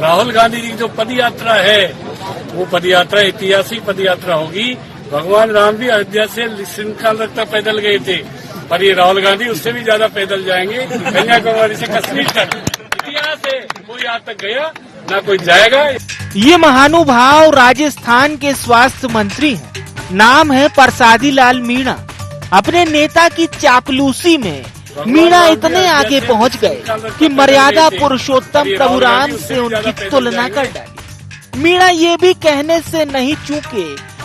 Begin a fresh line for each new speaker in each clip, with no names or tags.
राहुल गांधी जी की जो पद यात्रा है वो पद यात्रा ऐतिहासिक पद यात्रा होगी। भगवान राम भी अयोध्या से श्रृंखला तक पैदल गए थे, पर ये राहुल गांधी उससे भी ज्यादा पैदल जाएंगे, कन्याकुमारी से कश्मीर तक। इतिहास है, कोई आज तक गया ना कोई जाएगा।
ये महानुभाव राजस्थान के स्वास्थ्य मंत्री हैं, नाम है प्रसादी लाल मीणा। अपने नेता की चापलूसी में मीणा इतने आगे पहुंच गए कि मर्यादा पुरुषोत्तम प्रभु राम से उनकी तुलना कर डाली। मीणा ये भी कहने से नहीं चूके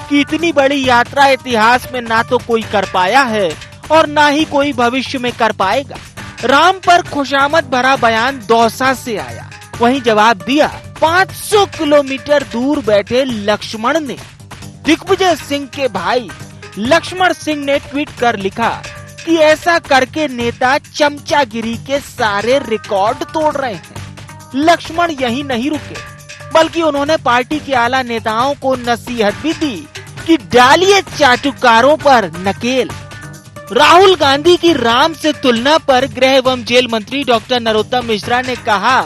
कि इतनी बड़ी यात्रा इतिहास में ना तो कोई कर पाया है और ना ही कोई भविष्य में कर पाएगा। राम पर खुशामद भरा बयान दौसा से आया, वहीं जवाब दिया 500 किलोमीटर दूर बैठे लक्ष्मण ने। दिग्विजय सिंह के भाई लक्ष्मण सिंह ने ट्वीट कर लिखा कि ऐसा करके नेता चमचागिरी के सारे रिकॉर्ड तोड़ रहे हैं। लक्ष्मण यही नहीं रुके, बल्कि उन्होंने पार्टी के आला नेताओं को नसीहत भी दी कि डालिए चाटुकारों पर नकेल। राहुल गांधी की राम से तुलना पर गृह एवं जेल मंत्री डॉक्टर नरोत्तम मिश्रा ने कहा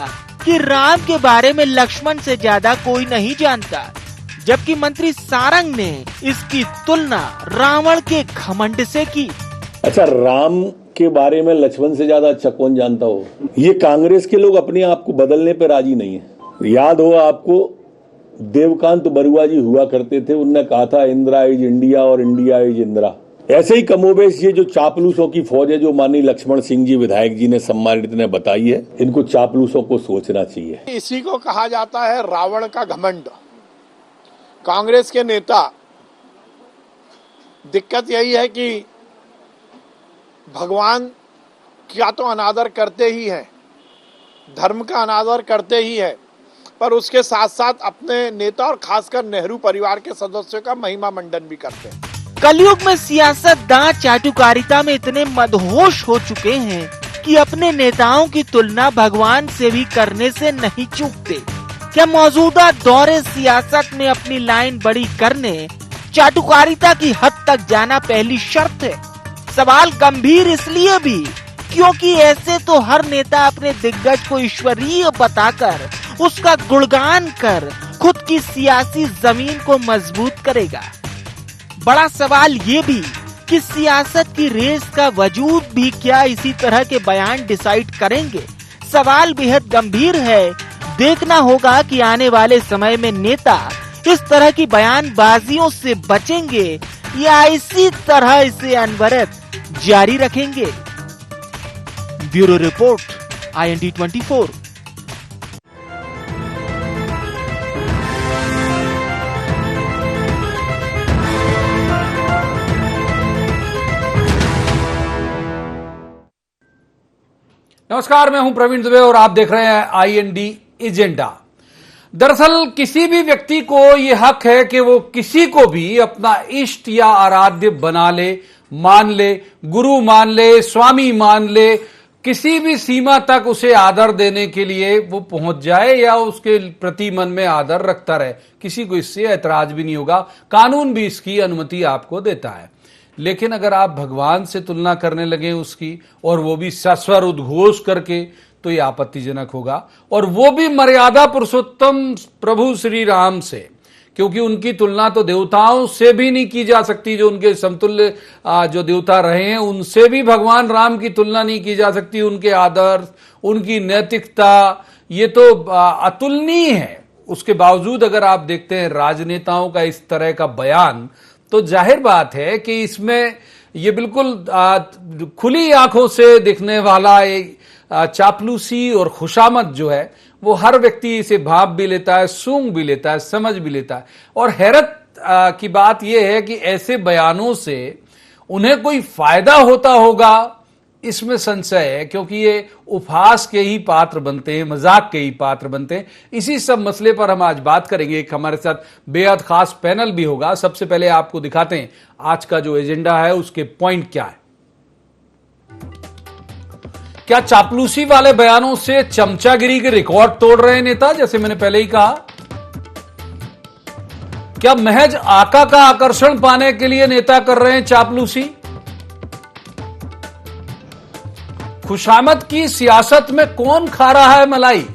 कि राम के बारे में लक्ष्मण से ज्यादा कोई नहीं जानता, जबकि मंत्री सारंग ने इसकी तुलना रावण के घमंड से की।
अच्छा, राम के बारे में लक्ष्मण से ज्यादा अच्छा कौन जानता हो? ये कांग्रेस के लोग अपने आप को बदलने पे राजी नहीं है। याद हो आपको, देवकांत बरुआ जी हुआ करते थे, उनने कहा था इंदिरा इज इंडिया और इंडिया इज इंदिरा। ऐसे ही कमोबेश ये जो चापलूसों की फौज है, जो माननीय लक्ष्मण सिंह जी विधायक जी ने सम्मानित ने बताई है, इनको चापलूसों को सोचना चाहिए।
इसी को कहा जाता है रावण का घमंड। कांग्रेस के नेता, दिक्कत यही है कि भगवान क्या तो अनादर करते ही हैं, धर्म का अनादर करते ही हैं, पर उसके साथ साथ अपने नेता और खासकर नेहरू परिवार के सदस्यों का महिमा मंडन भी करते हैं।
कलयुग में सियासतदान चाटुकारिता में इतने मदहोश हो चुके हैं कि अपने नेताओं की तुलना भगवान से भी करने से नहीं चूकते। क्या मौजूदा दौरे सियासत में अपनी लाइन बड़ी करने चाटुकारिता की हद तक जाना पहली शर्त है? सवाल गंभीर इसलिए भी क्योंकि ऐसे तो हर नेता अपने दिग्गज को ईश्वरीय बताकर उसका गुणगान कर खुद की सियासी जमीन को मजबूत करेगा। बड़ा सवाल ये भी कि सियासत की रेस का वजूद भी क्या इसी तरह के बयान डिसाइड करेंगे? सवाल बेहद गंभीर है। देखना होगा कि आने वाले समय में नेता इस तरह की बयानबाजियों से बचेंगे या इसी तरह इसे अनवरत जारी रखेंगे। Bureau report, IND 24।
नमस्कार, मैं हूं प्रवीण दुबे और आप देख रहे हैं IND एजेंडा। दरअसल किसी भी व्यक्ति को यह हक है कि वो किसी को भी अपना इष्ट या आराध्य बना ले, मान ले, गुरु मान ले, स्वामी मान ले, किसी भी सीमा तक उसे आदर देने के लिए वो पहुंच जाए या उसके प्रति मन में आदर रखता रहे। किसी को इससे ऐतराज भी नहीं होगा, कानून भी इसकी अनुमति आपको देता है। लेकिन अगर आप भगवान से तुलना करने लगे उसकी, और वो भी सस्वर उद्घोष करके, तो ये आपत्तिजनक होगा। और वो भी मर्यादा पुरुषोत्तम प्रभु श्री राम से, क्योंकि उनकी तुलना तो देवताओं से भी नहीं की जा सकती। जो उनके समतुल्य जो देवता रहे हैं उनसे भी भगवान राम की तुलना नहीं की जा सकती। उनके आदर्श, उनकी नैतिकता, ये तो अतुलनीय है। उसके बावजूद अगर आप देखते हैं राजनेताओं का इस तरह का बयान, तो जाहिर बात है कि इसमें ये बिल्कुल खुली आंखों से दिखने वाला एक चापलूसी और खुशामद जो है, वो हर व्यक्ति इसे भाप भी लेता है, सूंघ भी लेता है, समझ भी लेता है। और हैरत की बात यह है कि ऐसे बयानों से उन्हें कोई फायदा होता होगा, इसमें संशय है, क्योंकि ये उपहास के ही पात्र बनते हैं, मजाक के ही पात्र बनते हैं। इसी सब मसले पर हम आज बात करेंगे। एक हमारे साथ बेहद खास पैनल भी होगा। सबसे पहले आपको दिखाते हैं आज का जो एजेंडा है उसके पॉइंट क्या है। क्या चापलूसी वाले बयानों से चमचागिरी के रिकॉर्ड तोड़ रहे हैं नेता, जैसे मैंने पहले ही कहा? क्या महज आका का आकर्षण पाने के लिए नेता कर रहे हैं चापलूसी? खुशामद की सियासत में कौन खा रहा है मलाई?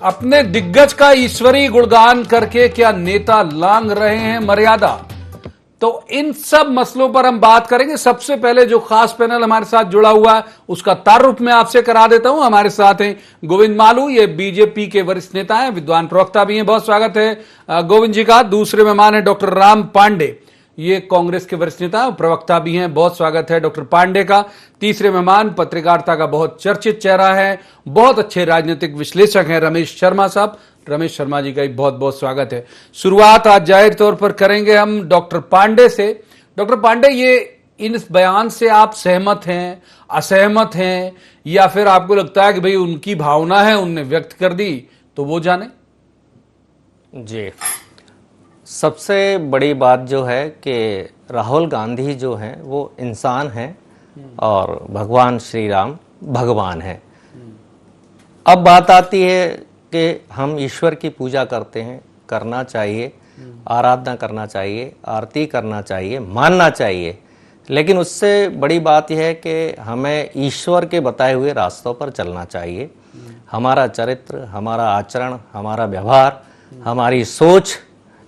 अपने दिग्गज का ईश्वरीय गुणगान करके क्या नेता लांघ रहे हैं मर्यादा? तो इन सब मसलों पर हम बात करेंगे। सबसे पहले जो खास पैनल हमारे साथ जुड़ा हुआ है उसका तारुफ मैं आपसे करा देता हूं। हमारे साथ हैं गोविंद मालू, ये बीजेपी के वरिष्ठ नेता हैं, विद्वान प्रवक्ता भी हैं। बहुत स्वागत है गोविंद जी का। दूसरे मेहमान है डॉक्टर राम पांडे, ये कांग्रेस के वरिष्ठ नेता प्रवक्ता भी हैं। बहुत स्वागत है डॉक्टर पांडे का। तीसरे मेहमान पत्रकारिता का बहुत चर्चित चेहरा है, बहुत अच्छे राजनीतिक विश्लेषक हैं, रमेश शर्मा साहब। रमेश शर्मा जी का भी बहुत बहुत स्वागत है। शुरुआत आज जाहिर तौर पर करेंगे हम डॉक्टर पांडे से। डॉक्टर पांडे, ये इन बयान से आप सहमत हैं, असहमत हैं, या फिर आपको लगता है कि भाई उनकी भावना है, उनने व्यक्त कर दी तो वो जाने?
जी, सबसे बड़ी बात जो है कि राहुल गांधी जो हैं वो इंसान हैं और भगवान श्री राम भगवान हैं। अब बात आती है कि हम ईश्वर की पूजा करते हैं, करना चाहिए, आराधना करना चाहिए, आरती करना चाहिए, मानना चाहिए, लेकिन उससे बड़ी बात यह है कि हमें ईश्वर के बताए हुए रास्तों पर चलना चाहिए। हमारा चरित्र, हमारा आचरण, हमारा व्यवहार, हमारी सोच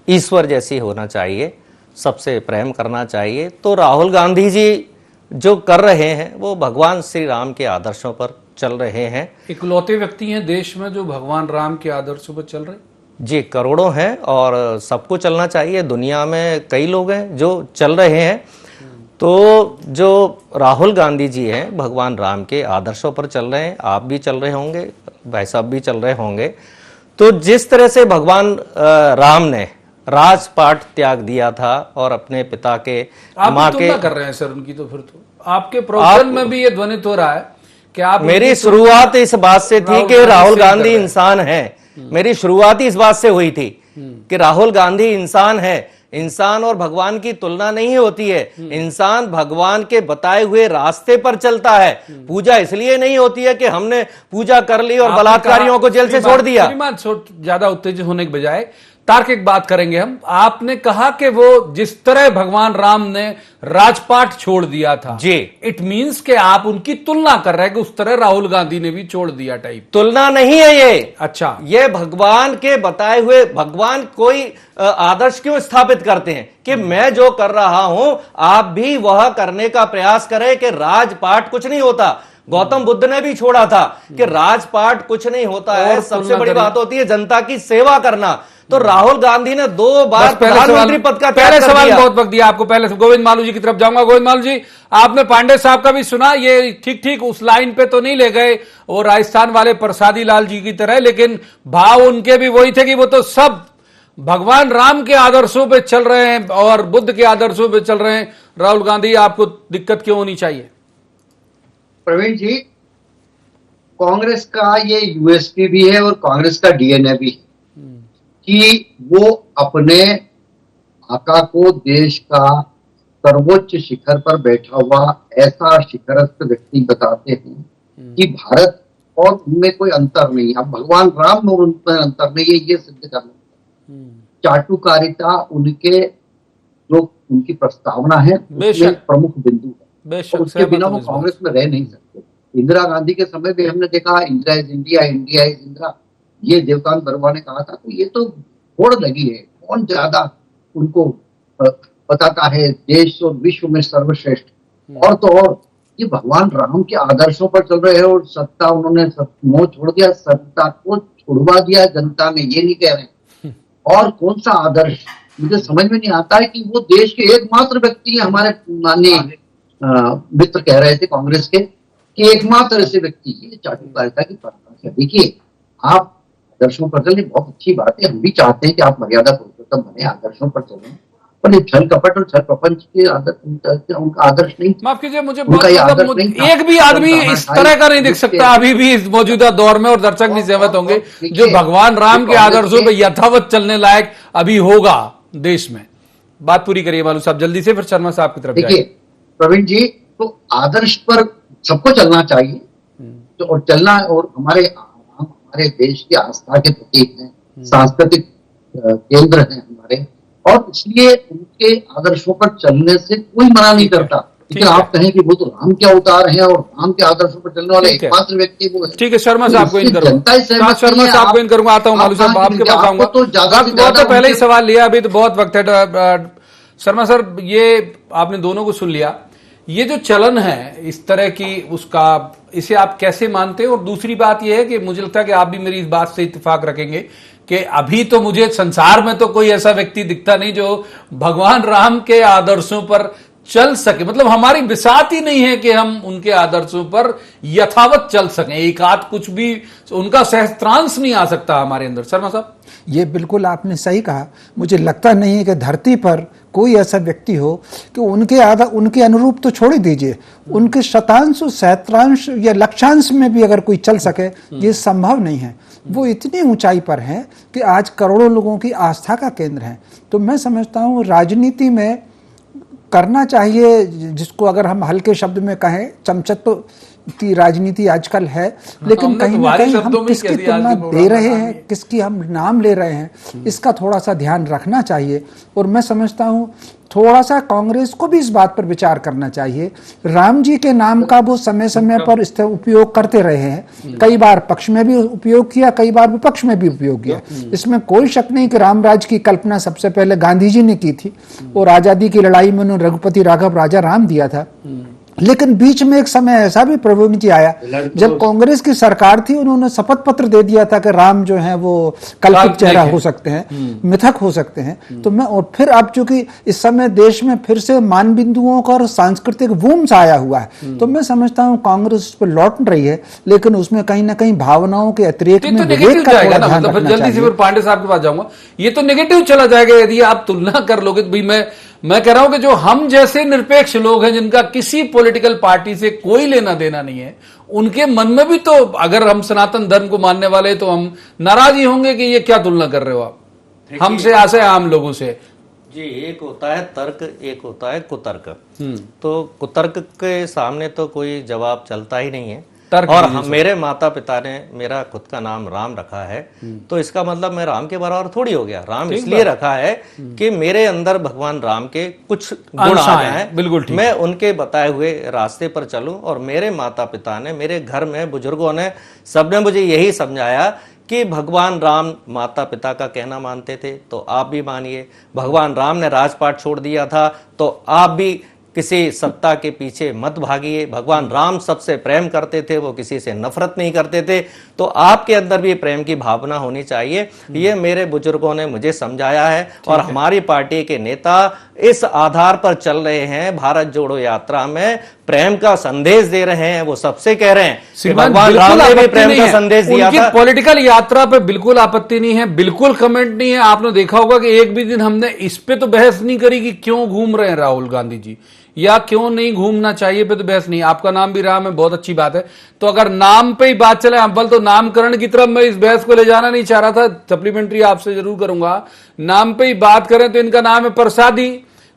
ईश्वर जैसी होना चाहिए, सबसे प्रेम करना चाहिए। तो राहुल गांधी जी जो कर रहे हैं वो भगवान श्री राम के आदर्शों पर चल रहे हैं।
इकलौते व्यक्ति हैं देश में जो भगवान राम के आदर्शों पर चल रहे?
जी, करोड़ों हैं और सबको चलना चाहिए। दुनिया में कई लोग हैं जो चल रहे हैं। तो जो राहुल गांधी जी हैं भगवान राम के आदर्शों पर चल रहे हैं। आप भी चल रहे होंगे, भाई साहब भी चल रहे होंगे। तो जिस तरह से भगवान राम ने राजपाट त्याग दिया था और अपने पिता के माँ के
कर रहे हैं सर उनकी, तो फिर तो आपके प्रवचन में भी ये ध्वनित हो रहा है कि आप,
मेरी शुरुआत इस बात से थी कि राहुल गांधी इंसान है। मेरी शुरुआत ही इस बात से हुई थी कि राहुल गांधी इंसान है। इंसान और भगवान की तुलना नहीं होती है। इंसान भगवान के बताए हुए रास्ते पर चलता है। पूजा इसलिए नहीं होती है कि हमने पूजा कर ली और बलात्कारियों को जेल से छोड़ दिया।
ज्यादा उत्तेजित होने के बजाय तार्किक बात करेंगे हम। आपने कहा कि वो जिस तरह भगवान राम ने राजपाट छोड़ दिया था
जी,
इट मींस कि आप उनकी तुलना कर रहे हैं कि उस तरह राहुल गांधी ने भी छोड़ दिया टाइप।
तुलना नहीं है ये।
अच्छा,
ये भगवान के बताए हुए, भगवान कोई आदर्श क्यों स्थापित करते हैं कि मैं जो कर रहा हूं आप भी वह करने का प्रयास करें कि राजपाट कुछ नहीं होता। गौतम बुद्ध ने भी छोड़ा था कि राजपाट कुछ नहीं होता है, सबसे बड़ी बात होती है जनता की सेवा करना। तो राहुल गांधी ने 2 बार प्रधानमंत्री पद का
पहले सवाल बहुत वक्त दिया आपको। पहले गोविंद मालू जी की तरफ जाऊंगा। गोविंद मालू जी, आपने पांडे साहब का भी सुना, ये ठीक ठीक उस लाइन पे तो नहीं ले गए वो राजस्थान वाले प्रसादी लाल जी की तरह, लेकिन भाव उनके भी वही थे कि वो तो सब भगवान राम के आदर्शों पे चल रहे हैं और बुद्ध के आदर्शों पे चल रहे हैं। राहुल गांधी, आपको दिक्कत क्यों होनी चाहिए?
प्रवीण जी, कांग्रेस का ये यूएसपी भी है और कांग्रेस का डीएनए भी है कि वो अपने आका को देश का सर्वोच्च शिखर पर बैठा हुआ ऐसा शिखरस्थ व्यक्ति बताते हैं कि भारत और उनमें कोई अंतर नहीं है। अब भगवान राम और उनमें अंतर नहीं है, ये सिद्ध करना। चाटुकारिता उनके जो उनकी प्रस्तावना है उसमें प्रमुख बिंदु है। उसके बिना वो कांग्रेस में रह नहीं सकते। इंदिरा गांधी के समय भी हमने देखा Indira is India, India is Indira, ये देवकांत बरुआ ने कहा था। तो ये तो होड़ लगी है, कौन ज्यादा उनको बताता है देश और विश्व में सर्वश्रेष्ठ। और तो और ये भगवान राम के आदर्शों पर चल रहे हैं और सत्ता उन्होंने मोह छोड़ दिया, सत्ता को छुड़वा दिया जनता ने, ये नहीं कह रहे। और कौन सा आदर्श, मुझे समझ में नहीं आता है कि वो देश के एकमात्र व्यक्ति है। हमारे माननीय मित्र कह रहे थे कांग्रेस के कि एकमात्र ऐसे व्यक्ति, ये चाटुकारिता की परंपरा है। देखिए, आप आदर्शों पर चलें, बहुत अच्छी बात है। हम भी चाहते हैं कि आप मर्यादा पुरुषोत्तम बने, आदर्शों पर चलें, पर ये छल कपट और छल प्रपंच के आदर्श, उनका आदर्श नहीं।
माफ कीजिए, मुझे एक भी आदमी इस तरह का नहीं दिख सकता अभी भी इस मौजूदा दौर में, और दर्शक भी सहमत होंगे, जो भगवान राम के आदर्शों पर यथावत चलने लायक अभी होगा देश में। बात पूरी करिए मालू साहब जल्दी से, फिर शर्मा साहब की तरफ।
देखिए प्रवीण जी, तो आदर्श पर सबको चलना चाहिए, तो और चलना, और हमारे देश की आस्था के प्रतीक हैं, सांस्कृतिक केंद्र हैं हमारे, और इसलिए उनके आदर्शों पर चलने से कोई मना नहीं करता। लेकिन आप कहें कि वो तो राम के अवतार हैं और राम के आदर्शों पर चलने वाले एकमात्र व्यक्ति वो है।
ठीक है, शर्मा साहब को इन करूंगा,
जनता ही सहमत
शर्मा
नहीं है।
साहब को इन करूंगा, आता हूं मालू साहब आपके पास आऊंगा।
तो ज्यादा से
बहुत
ज्यादा
तो पहले ही
उनके-
सवाल लिया, अभी तो बहुत वक्त है। शर्मा सर, ये आपने दोनों को सुन लिया, ये जो चलन है इस तरह की, उसका इसे आप कैसे मानते हैं? और दूसरी बात यह है कि मुझे लगता है कि आप भी मेरी इस बात से इत्तेफाक रखेंगे कि अभी तो मुझे संसार में तो कोई ऐसा व्यक्ति दिखता नहीं जो भगवान राम के आदर्शों पर चल सके। मतलब हमारी बिसात ही नहीं है कि हम उनके आदर्शों पर यथावत चल सकें, एक आध कुछ भी उनका सहस्त्रांश नहीं आ सकता हमारे अंदर। शर्मा साहब,
ये बिल्कुल आपने सही कहा। मुझे लगता नहीं है कि धरती पर कोई ऐसा व्यक्ति हो कि उनके अनुरूप तो छोड़ ही दीजिए, उनके शतांश सहस्त्रांश या लक्षांश में भी अगर कोई चल सके, ये संभव नहीं है। वो इतनी ऊंचाई पर हैं कि आज करोड़ों लोगों की आस्था का केंद्र हैं। तो मैं समझता हूँ राजनीति में करना चाहिए, जिसको अगर हम हल्के शब्द में कहें, चमचत्व की राजनीति आजकल है, लेकिन कहीं ना कहीं हम किसकी तुलना दे रहे हैं, किसकी हम नाम ले रहे हैं, इसका थोड़ा सा ध्यान रखना चाहिए। और मैं समझता हूँ थोड़ा सा कांग्रेस को भी इस बात पर विचार करना चाहिए। राम जी के नाम का वो समय समय पर उपयोग करते रहे हैं, कई बार पक्ष में भी उपयोग किया, कई बार विपक्ष में भी उपयोग किया। इसमें कोई शक नहीं कि रामराज की कल्पना सबसे पहले गांधी जी ने की थी और आजादी की लड़ाई में उन्होंने रघुपति राघव राजा राम दिया था। लेकिन बीच में एक समय ऐसा भी प्रवीण जी आया जब कांग्रेस की सरकार थी, उन्होंने शपथ पत्र दे दिया था कि राम जो है वो कल्पित चेहरा हो सकते हैं, मिथक हो सकते हैं। तो मैं, और फिर अब चूंकि इस समय देश में फिर से मान बिंदुओं का और सांस्कृतिक वूम्स आया हुआ है, तो मैं समझता हूँ कांग्रेस उस पर लौट रही है, लेकिन उसमें कहीं ना कहीं भावनाओं के अतिरेक में विवेक का थोड़ा ध्यान रखना चाहिए।
जल्दी से फिर पांडे साहब के पास जाऊंगा। ये तो नेगेटिव चला जाएगा यदि आप तुलना कर लोगे। तो भाई मैं कह रहा हूं कि जो हम जैसे निरपेक्ष लोग हैं, जिनका किसी पॉलिटिकल पार्टी से कोई लेना देना नहीं है, उनके मन में भी तो, अगर हम सनातन धर्म को मानने वाले, तो हम नाराज ही होंगे कि ये क्या तुलना कर रहे हो आप हमसे, ऐसे आम लोगों से।
जी, एक होता है तर्क, एक होता है कुतर्क। तो कुतर्क के सामने तो कोई जवाब चलता ही नहीं है। और मेरे माता पिता ने मेरा खुद का नाम राम रखा है, तो इसका मतलब मैं राम के बराबर थोड़ी हो गया। राम इसलिए रखा है कि मेरे अंदर भगवान राम के कुछ गुण आ गए हैं, बिल्कुल मैं उनके बताए हुए रास्ते पर चलूं। और मेरे माता पिता ने, मेरे घर में बुजुर्गों ने, सबने मुझे यही समझाया कि भगवान राम माता पिता का कहना मानते थे, तो आप भी मानिए। भगवान राम ने राजपाट छोड़ दिया था, तो आप भी किसी सत्ता के पीछे मत भागिए। भगवान राम सबसे प्रेम करते थे, वो किसी से नफरत नहीं करते थे, तो आपके अंदर भी प्रेम की भावना होनी चाहिए। ये मेरे बुजुर्गों ने मुझे समझाया है और हमारी पार्टी के नेता इस आधार पर चल रहे हैं। भारत जोड़ो यात्रा में प्रेम का संदेश दे रहे हैं, वो सबसे कह रहे हैं कि भगवान राम ने भी प्रेम का संदेश दिया था।
पॉलिटिकल यात्रा पे बिल्कुल आपत्ति नहीं है, बिल्कुल कमेंट नहीं है। आपने देखा होगा कि एक भी दिन हमने इस पे तो बहस नहीं करी कि क्यों घूम रहे हैं राहुल गांधी जी, या क्यों नहीं घूमना चाहिए पे तो बहस नहीं। आपका नाम भी राम है, बहुत अच्छी बात है। तो अगर नाम पे ही बात चले, अव्वल तो नामकरण की तरफ मैं इस बहस को ले जाना नहीं चाह रहा था, सप्लीमेंट्री आपसे जरूर करूंगा। नाम पे ही बात करें तो इनका नाम है प्रसादी,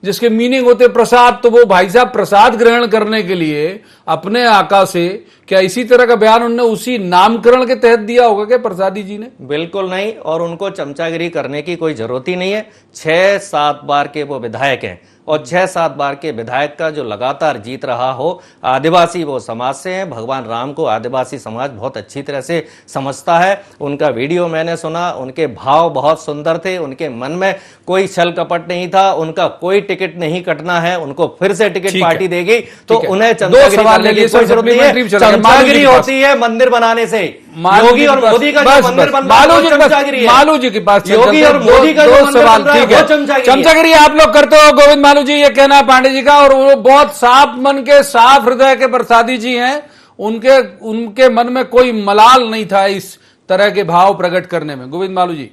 जिसके मीनिंग होते प्रसाद। तो वो भाई साहब प्रसाद ग्रहण करने के लिए अपने आका से, क्या इसी तरह का बयान उन्होंने उसी नामकरण के तहत दिया होगा क्या प्रसादी जी ने?
बिल्कुल नहीं, और उनको चमचागिरी करने की कोई जरूरत ही नहीं है। 6-7 बार के वो विधायक हैं, और 6-7 बार के विधायक का जो लगातार जीत रहा हो, आदिवासी वो समाज से हैं। भगवान राम को आदिवासी समाज बहुत अच्छी तरह से समझता है। उनका वीडियो मैंने सुना, उनके भाव बहुत सुंदर थे, उनके मन में कोई छल कपट नहीं था। उनका कोई टिकट नहीं कटना है, उनको फिर से टिकट पार्टी देगी, तो उन्हें चमचागिरी करने की कोई जरूरत नहीं है। चमचागिरी होती है मंदिर बनाने से। योगी और मोदी का जो मंदिर बन रहा है वो चमचागिरी है।
मालू जी के पास
योगी और मोदी का जो मंदिर बन रहा है वो
चमचागिरी आप लोग करते हो। गोविंद मालू जी, ये कहना है पांडे जी का, और वो बहुत साफ मन के, साफ हृदय के प्रसादी जी हैं। उनके मन में कोई मलाल नहीं था इस तरह के भाव प्रकट करने में। गोविंद मालू जी,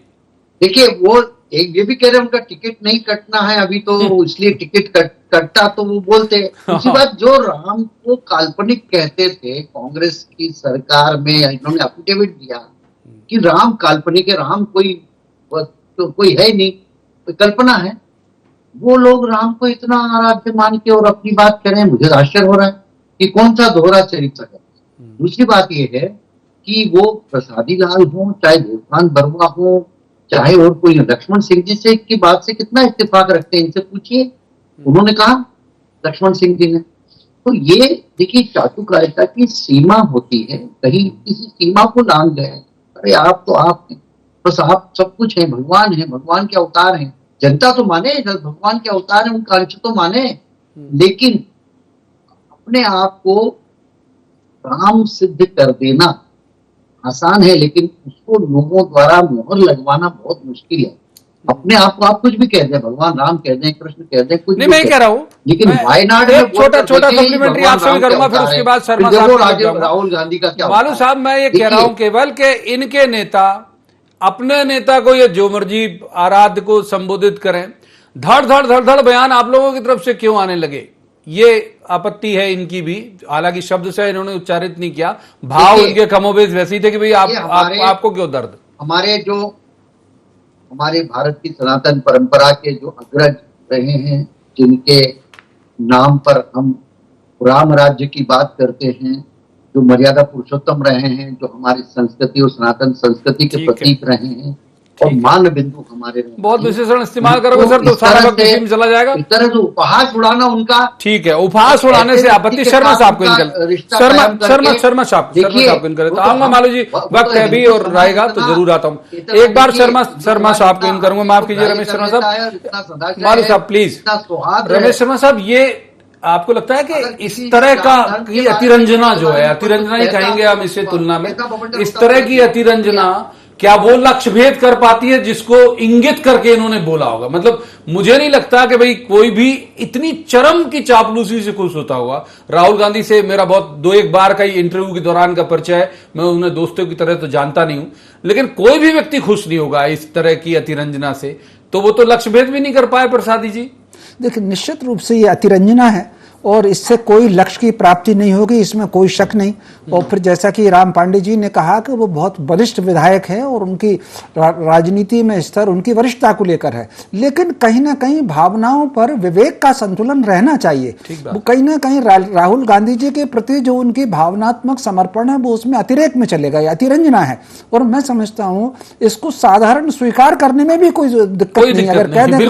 देखिए, वो एक ये भी कह रहे हैं उनका टिकट नहीं कटना है अभी, तो इसलिए टिकट कटता तो वो बोलते। दूसरी बात, जो राम को काल्पनिक कहते थे, कांग्रेस की सरकार में इन्होंने एफिडेविट दिया कि राम काल्पनिक है, राम कोई है नहीं, कोई कल्पना है। वो लोग राम को इतना आराध्य मान के और अपनी बात कह रहे हैं, मुझे आश्चर्य हो रहा है कि कौन सा दोहरा चरित्र है। दूसरी बात ये है कि वो प्रसादी लाल हो, चाहे देवकांत बरुआ हो, चाहे और कोई, लक्ष्मण सिंह जी से की बात से कितना इत्तेफाक रखते हैं, इनसे पूछिए। उन्होंने कहा लक्ष्मण सिंह जी ने तो ये देखिए चाटुकारिता की सीमा होती है, कहीं किसी सीमा को लांघ गए, अरे आप तो आप हैं, बस आप सब कुछ है, भगवान है, भगवान के अवतार हैं, जनता तो माने भगवान के अवतार है, उनका अंश तो माने, लेकिन अपने आप को राम सिद्ध कर देना आसान है, लेकिन उसको लोगों द्वारा मोहर लगवाना बहुत मुश्किल है। अपने आप को आप कुछ भी कह दें, भगवान राम कह दें, कृष्ण कह दें, कुछ
नहीं, मैं कह रहा हूं,
लेकिन वायनाड में
छोटा सप्लीमेंट्री आपसे भी करूंगा, फिर उसके बाद शर्मा साहब,
राहुल गांधी का क्या
मालू साहब, मैं ये कह रहा हूं केवल कि इनके नेता अपने नेता को ये जो मर्जी आराध्य को संबोधित करें, धड़ धड़ धड़ धड़ बयान आप लोगों की तरफ से क्यों आने लगे, ये आपत्ति है इनकी भी। हालांकि शब्द से इन्होंने उच्चारित नहीं किया, भाव इनके कमोबेश वैसे ही थे कि भाई आपको क्यों दर्द।
हमारे भारत की सनातन परंपरा के जो अग्रज रहे हैं, जिनके नाम पर हम राम राज्य की बात करते हैं, जो मर्यादा पुरुषोत्तम रहे हैं, जो हमारी संस्कृति और सनातन संस्कृति के प्रतीक रहे हैं और मान बिंदु हमारे रहे।
बहुत विशेषण इस्तेमाल करोगे सर तो सारा वक्त इसी में चला जाएगा।
इस तरह से उपहास उड़ाना उनका
ठीक है, उपहास उड़ाने से आपत्ति। शर्मा साहब को शर्मा साहब को इनकर तो आऊंगा, मालू जी वक्त है भी और रहेगा तो जरूर आता हूँ। एक बार शर्मा साहब को इन करूंगा, माफ कीजिए रमेश शर्मा साहब, मालू साहब प्लीज। रमेश शर्मा साहब, ये आपको लगता है कि इस तरह का अतिरंजना जो है, अतिरंजना ही कहेंगे हम इसे तुलना में, इस तरह की अतिरंजना क्या वो लक्ष्य भेद कर पाती है जिसको इंगित करके इन्होंने बोला होगा? मतलब मुझे नहीं लगता कि भाई कोई भी इतनी चरम की चापलूसी से खुश होता होगा। राहुल गांधी से मेरा बहुत 2-1 बार का ही इंटरव्यू के दौरान का परिचय है, मैं उन्हें दोस्तों की तरह तो जानता नहीं हूं, लेकिन कोई भी व्यक्ति खुश नहीं होगा इस तरह की अतिरंजना से। तो वो तो लक्ष्य भेद भी नहीं कर पाए प्रसादी जी।
देखिए, निश्चित रूप से ये अतिरंजना है और इससे कोई लक्ष्य की प्राप्ति नहीं होगी, इसमें कोई शक नहीं। और फिर जैसा कि राम पांडे जी ने कहा कि वो बहुत वरिष्ठ विधायक हैं और उनकी राजनीति में स्तर उनकी वरिष्ठता को लेकर है, लेकिन कहीं ना कहीं भावनाओं पर विवेक का संतुलन रहना चाहिए। वो कहीं ना कहीं राहुल गांधी जी के प्रति जो उनकी भावनात्मक समर्पण है वो उसमें अतिरेक में चलेगा, अतिरंजना है। और मैं समझता हूँ इसको साधारण स्वीकार करने में भी कोई दिक्कत नहीं। अगर कह दें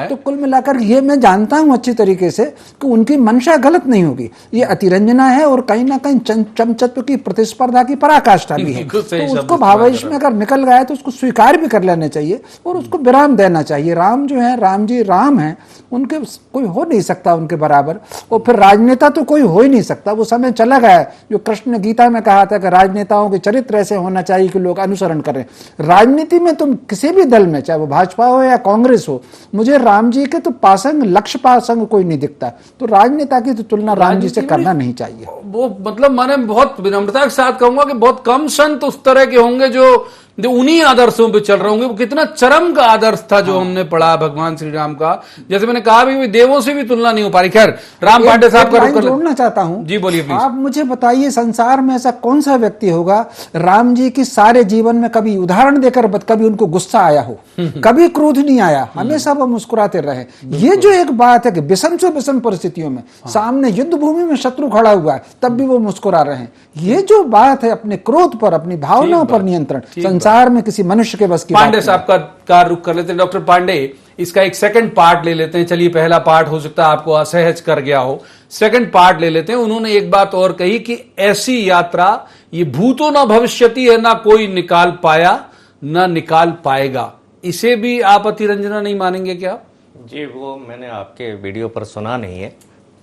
तो कुल मिलाकर ये मैं जानता हूं अच्छी तरीके से कि उनकी मंशा गलत नहीं होगी, ये अतिरंजना है और कहीं ना कहीं चमचत्व की प्रतिस्पर्धा की पराकाष्ठा भी है। तो उसको भावेश में अगर निकल गया है तो उसको स्वीकार भी कर लेना चाहिए और उसको विराम देना चाहिए। राम जो है, राम जी राम है, उनके कोई हो नहीं सकता उनके बराबर। और फिर राजनेता तो कोई हो ही नहीं सकता, वो समय चला गया है जो कृष्ण ने गीता में कहा था कि राजनेताओं के चरित्र ऐसे होना चाहिए कि लोग अनुसरण करें। राजनीति में तुम किसी भी दल में, चाहे वो भाजपा हो या कांग्रेस हो, मुझे राम जी के तो पासंग, लक्ष्य पासंग कोई नहीं दिखता। तो राजनेता की तो तुलना राम जी से करना नहीं चाहिए।
वो मतलब मैंने बहुत विनम्रता के साथ कहूंगा कि बहुत कम संत उस तरह के होंगे जो उन्हीं आदर्शों पे चल रहे होंगे। वो कितना चरम का आदर्श था जो हमने पढ़ा भगवान श्री राम का, जैसे मैंने कहा भी देवों से भी तुलना नहीं हो पा रही। खैर, राम पांडे साहब का
जोड़ना चाहता हूं
जी, बोलिए प्लीज।
आप मुझे बताइए, संसार में ऐसा कौन सा व्यक्ति होगा राम जी की सारे जीवन में कभी उदाहरण देकर कभी उनको गुस्सा आया हो, कभी क्रोध नहीं आया, हमेशा वो मुस्कुराते रहे। ये जो एक बात है कि विषम से विषम परिस्थितियों में सामने युद्ध भूमि में शत्रु खड़ा हुआ है तब भी वो मुस्कुरा रहे हैं, ये जो बात है अपने क्रोध पर, अपनी भावनाओं पर नियंत्रण, संसार में किसी मनुष्य के बस की।
पांडे साहब का रुख कर लेते हैं। डॉक्टर पांडे, इसका एक सेकंड पार्ट ले लेते हैं। चलिए, पहला पार्ट हो सकता है आपको असहज कर गया हो, सेकंड पार्ट ले लेते हैं। उन्होंने एक बात और कही कि ऐसी यात्रा ये भूतो न भविष्यति है, ना कोई निकाल पाया ना निकाल पाएगा। इसे भी आप अतिरंजना नहीं मानेंगे क्या?
जी, वो मैंने आपके वीडियो पर सुना नहीं है।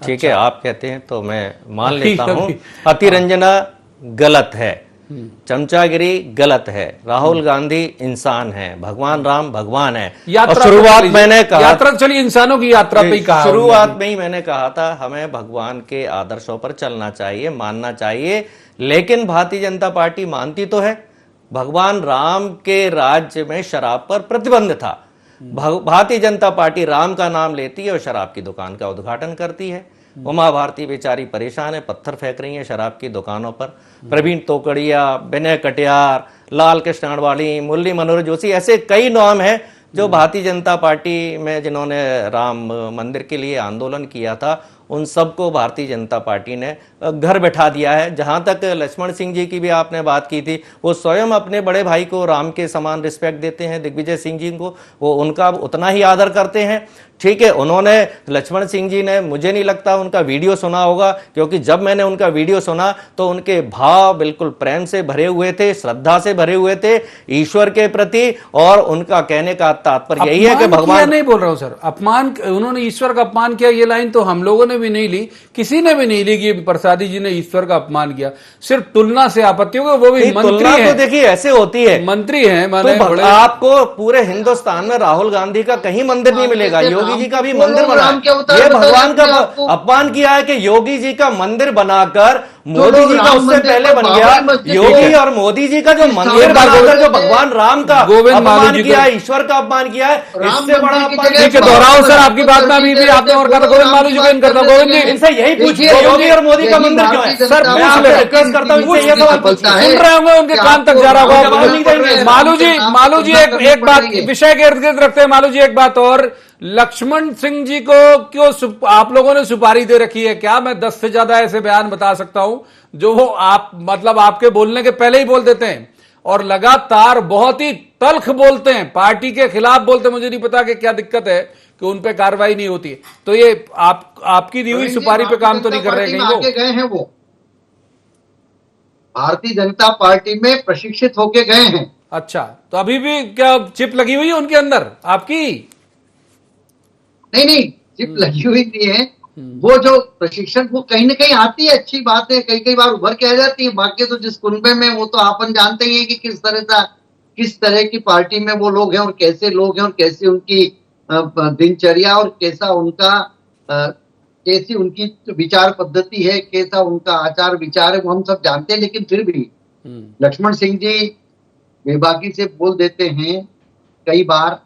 ठीक है, आप कहते हैं तो मैं मान लेता हूं। अतिरंजना गलत है, चमचागिरी गलत है, राहुल गांधी इंसान है, भगवान राम भगवान है। शुरुआत मैंने कहा,
यात्रा चलिए इंसानों की यात्रा पे ही कहा,
शुरुआत में ही मैंने कहा था हमें भगवान के आदर्शों पर चलना चाहिए, मानना चाहिए। लेकिन भारतीय जनता पार्टी मानती तो है, भगवान राम के राज्य में शराब पर प्रतिबंध था। भारतीय जनता पार्टी राम का नाम लेती है और शराब की दुकान का उद्घाटन करती है। उमा भारती बेचारी परेशान है, पत्थर फेंक रही है शराब की दुकानों पर। प्रवीण तोकड़िया, विनय कटियार, लाल कृष्ण अडवाणी, मुरली मनोहर जोशी, ऐसे कई नाम हैं जो भारतीय जनता पार्टी में जिन्होंने राम मंदिर के लिए आंदोलन किया था उन सबको भारतीय जनता पार्टी ने घर बैठा दिया है। जहां तक लक्ष्मण सिंह जी की भी आपने बात की थी, वो स्वयं अपने बड़े भाई को राम के समान रिस्पेक्ट देते हैं, दिग्विजय सिंह जी को वो उनका उतना ही आदर करते हैं। ठीक है, उन्होंने लक्ष्मण सिंह जी ने, मुझे नहीं लगता उनका वीडियो सुना होगा, क्योंकि जब मैंने उनका वीडियो सुना तो उनके भाव बिल्कुल प्रेम से भरे हुए थे, श्रद्धा से भरे हुए थे ईश्वर के प्रति। और उनका कहने का तात्पर्य यही है कि भगवान,
नहीं बोल रहा हूं सर, अपमान, उन्होंने ईश्वर का अपमान किया, ये लाइन तो हम लोगों ने भी नहीं ली, किसी ने भी नहीं ली कि प्रसादी जी ने ईश्वर का अपमान किया। सिर्फ तुलना से आपत्ति होगी, वो भी मंत्री है।
तो देखिए ऐसे होती है,
मंत्री है, माने
तो आपको पूरे हिंदुस्तान में राहुल गांधी का कहीं मंदिर नहीं मिलेगा। योगी जी का भी मंदिर बना, ये भगवान का अपमान किया है कि योगी जी का मंदिर बनाकर मोदी जी का उससे पहले बन गया। योगी और मोदी जी का जो मंदिर बनाकर जो भगवान राम का अपमान किया है, ईश्वर का अपमान किया है, इससे बड़ा अपमान।
ठीक है, दोहराओ सर आपकी बात में, अभी भी आपने और कहा गोविंद मालू जी को इन करता हूं। गोविंद जी,
इनसे यही पूछिए, योगी और मोदी का मंदिर क्यों है?
सर
मैं आपसे रिक्वेस्ट करता हूं, इनसे ये सवाल पूछिए।
सुन रहे होंगे, उनके कान तक जा रहा होगा। मालू जी एक बात विषय के इर्द गिर्द रखते हैं। मालू जी एक बात और, लक्ष्मण सिंह जी को क्यों आप लोगों ने सुपारी दे रखी है? क्या मैं 10 से ज्यादा ऐसे बयान बता सकता हूं जो वो आप मतलब आपके बोलने के पहले ही बोल देते हैं और लगातार बहुत ही तल्ख बोलते हैं, पार्टी के खिलाफ बोलते हैं। मुझे नहीं पता कि क्या दिक्कत है कि उन पे कार्रवाई नहीं होती है। तो ये आपकी दी हुई सुपारी पे काम तो नहीं कर रहे कहीं?
आगे गए हैं वो भारतीय जनता पार्टी में प्रशिक्षित होके गए हैं।
अच्छा, तो अभी भी क्या चिप लगी हुई है उनके अंदर आपकी?
नहीं, चिप लगी हुई नहीं है। वो जो प्रशिक्षण वो कहीं ना कहीं आती है, अच्छी बात है, कई बार उभर के आ जाती है। बाकी तो जिस कुनबे में, वो तो अपन जानते ही है कि किस तरह की पार्टी में वो लोग हैं और कैसे लोग हैं और कैसी उनकी दिनचर्या और कैसी उनकी विचार पद्धति है, कैसा उनका आचार विचार है, वो हम सब जानते हैं। लेकिन फिर भी लक्ष्मण सिंह जी बेबाकी से बोल देते हैं कई बार।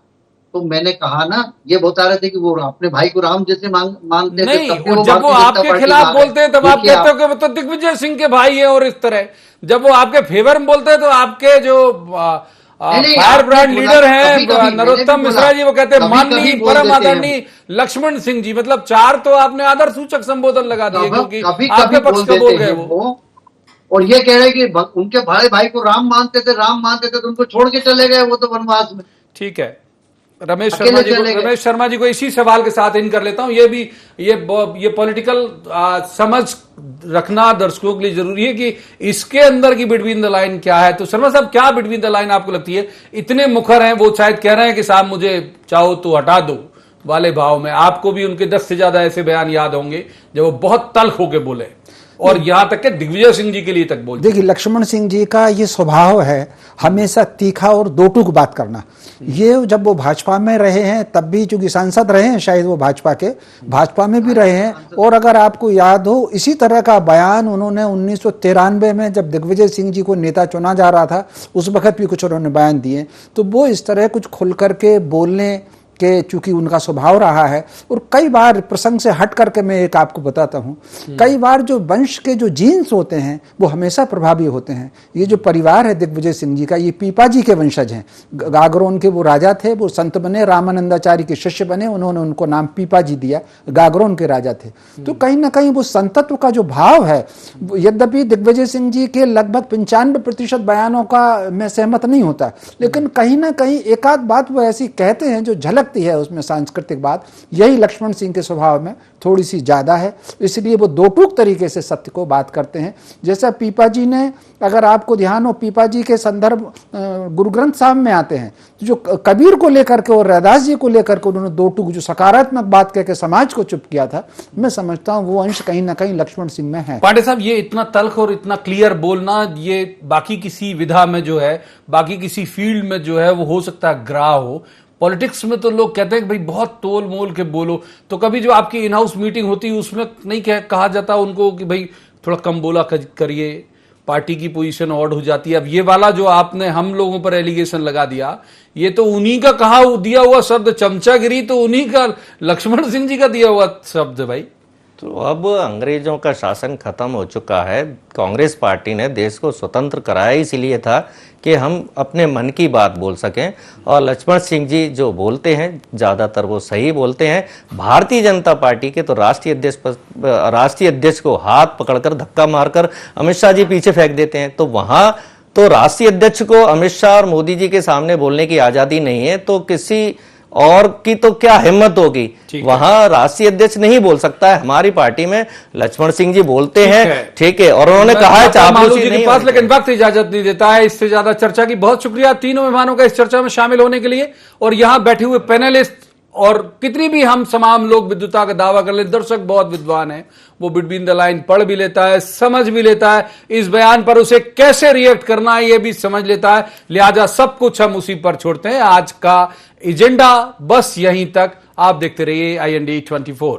तो मैंने कहा ना, ये बता रहे थे कि वो अपने भाई को राम जैसे मानते थे।
नहीं, जब वो आपके खिलाफ बोलते हैं तब आप कहते हो कि वो तो दिग्विजय सिंह के भाई है। और इस तरह जब वो आपके फेवर में बोलते हैं तो आपके जो फायर ब्रांड लीडर हैं नरोत्तम मिश्रा जी, वो कहते हैं माननीय परम आदरणीय लक्ष्मण सिंह जी। मतलब 4 तो आपने आदर सूचक संबोधन लगा दिए, क्योंकि आपके पक्ष का बोल गए वो।
और ये कह रहे कि उनके भाई को राम मानते थे तो उनको छोड़ के चले गए वो तो वनवास में।
ठीक है, रमेश शर्मा जी को इसी सवाल के साथ इन कर लेता हूं। ये पॉलिटिकल समझ रखना दर्शकों के लिए जरूरी है कि इसके अंदर की बिटवीन द लाइन क्या है। तो शर्मा साहब, क्या बिटवीन द लाइन आपको लगती है? इतने मुखर हैं वो, शायद कह रहे हैं कि साहब मुझे चाहो तो हटा दो वाले भाव में। आपको भी उनके 10 से ज्यादा ऐसे बयान याद होंगे जब वो बहुत तल्ख होकर बोले, और यहां तक कि दिग्विजय सिंह जी के लिए तक बोल।
देखिए, लक्ष्मण सिंह जी का ये स्वभाव है हमेशा तीखा और दो टूक बात करना। ये जब वो भाजपा में रहे हैं तब भी, चूंकि सांसद रहे हैं शायद वो भाजपा में भी रहे हैं। और अगर आपको याद हो, इसी तरह का बयान उन्होंने 1993 में जब दिग्विजय सिंह जी को नेता चुना जा रहा था, उस वक्त भी कुछ उन्होंने बयान दिए। तो वो इस तरह कुछ खुल करके बोलने के चूंकि उनका स्वभाव रहा है। और कई बार प्रसंग से हट करके मैं एक आपको बताता हूं, कई बार जो वंश के जो जीन्स होते हैं वो हमेशा प्रभावी होते हैं। ये जो परिवार है दिग्विजय सिंह जी का, ये पीपा जी के वंशज हैं। गागरोन के वो राजा थे, वो संत बने, रामानंदाचार्य के शिष्य बने, उन्होंने उनको नाम पीपा जी दिया, गागरोन के राजा थे। तो कहीं ना कहीं वो संतत्व का जो भाव है, यद्यपि दिग्विजय सिंह जी के लगभग 95% बयानों का मैं सहमत नहीं होता, लेकिन कहीं ना कहीं एक आध बात वो ऐसी कहते हैं जो झलक है उसमें, सांस्कृतिक बात। यही लक्ष्मण सिंह के स्वभाव में थोड़ी सी ज्यादा है, इसलिए वो दो टूक तरीके से सत्य को बात करते हैं। जैसा पीपा जी ने, अगर आपको ध्यान हो, पीपा जी के संदर्भ गुरु ग्रंथ साहब में आते हैं, जो कबीर को लेकर के और रैदास जी को लेकर के उन्होंने दो टूक जो सकारात्मक बात कहकर समाज को चुप किया था, मैं समझता हूं वो अंश कहीं ना कहीं लक्ष्मण सिंह में है।
पांडे साहब, ये इतना तल्ख और इतना क्लियर बोलना, ये बाकी किसी विधा में जो है, बाकी किसी फील्ड में जो है, वो हो सकता है ग्राह हो। पॉलिटिक्स में तो लोग कहते हैं कि भाई बहुत तोल मोल के बोलो। तो कभी जो आपकी इन हाउस मीटिंग होती है उसमें नहीं कहा जाता उनको कि भाई थोड़ा कम बोला करिए, पार्टी की पोजीशन ऑड हो जाती है? अब ये वाला जो आपने हम लोगों पर एलिगेशन लगा दिया, ये तो उन्हीं का दिया हुआ शब्द, चमचागिरी तो उन्हीं का, लक्ष्मण सिंह जी का दिया हुआ शब्द है भाई।
तो अब अंग्रेजों का शासन खत्म हो चुका है। कांग्रेस पार्टी ने देश को स्वतंत्र कराया इसीलिए था कि हम अपने मन की बात बोल सकें, और लक्ष्मण सिंह जी जो बोलते हैं ज्यादातर वो सही बोलते हैं। भारतीय जनता पार्टी के तो राष्ट्रीय अध्यक्ष को हाथ पकड़कर धक्का मारकर अमित शाह जी पीछे फेंक देते हैं। तो वहां तो राष्ट्रीय अध्यक्ष को अमित शाह और मोदी जी के सामने बोलने की आजादी नहीं है, तो किसी और की तो क्या हिम्मत होगी। वहां राष्ट्रीय अध्यक्ष नहीं बोल सकता है। हमारी पार्टी में लक्ष्मण सिंह जी बोलते हैं, ठीक है, और उन्होंने कहा है चापलूसी नहीं
पास, लेकिन वक्त इजाजत नहीं देता है इससे ज्यादा चर्चा की। बहुत शुक्रिया तीनों मेहमानों का इस चर्चा में शामिल होने के लिए, और यहां बैठे हुए पैनलिस्ट और कितनी भी हम तमाम लोग विद्वता का दावा कर ले, दर्शक बहुत विद्वान है, वो बिटवीन द लाइन पढ़ भी लेता है, समझ भी लेता है, इस बयान पर उसे कैसे रिएक्ट करना है ये भी समझ लेता है। लिहाजा सब कुछ हम उसी पर छोड़ते हैं। आज का एजेंडा बस यहीं तक। आप देखते रहिए IND 24।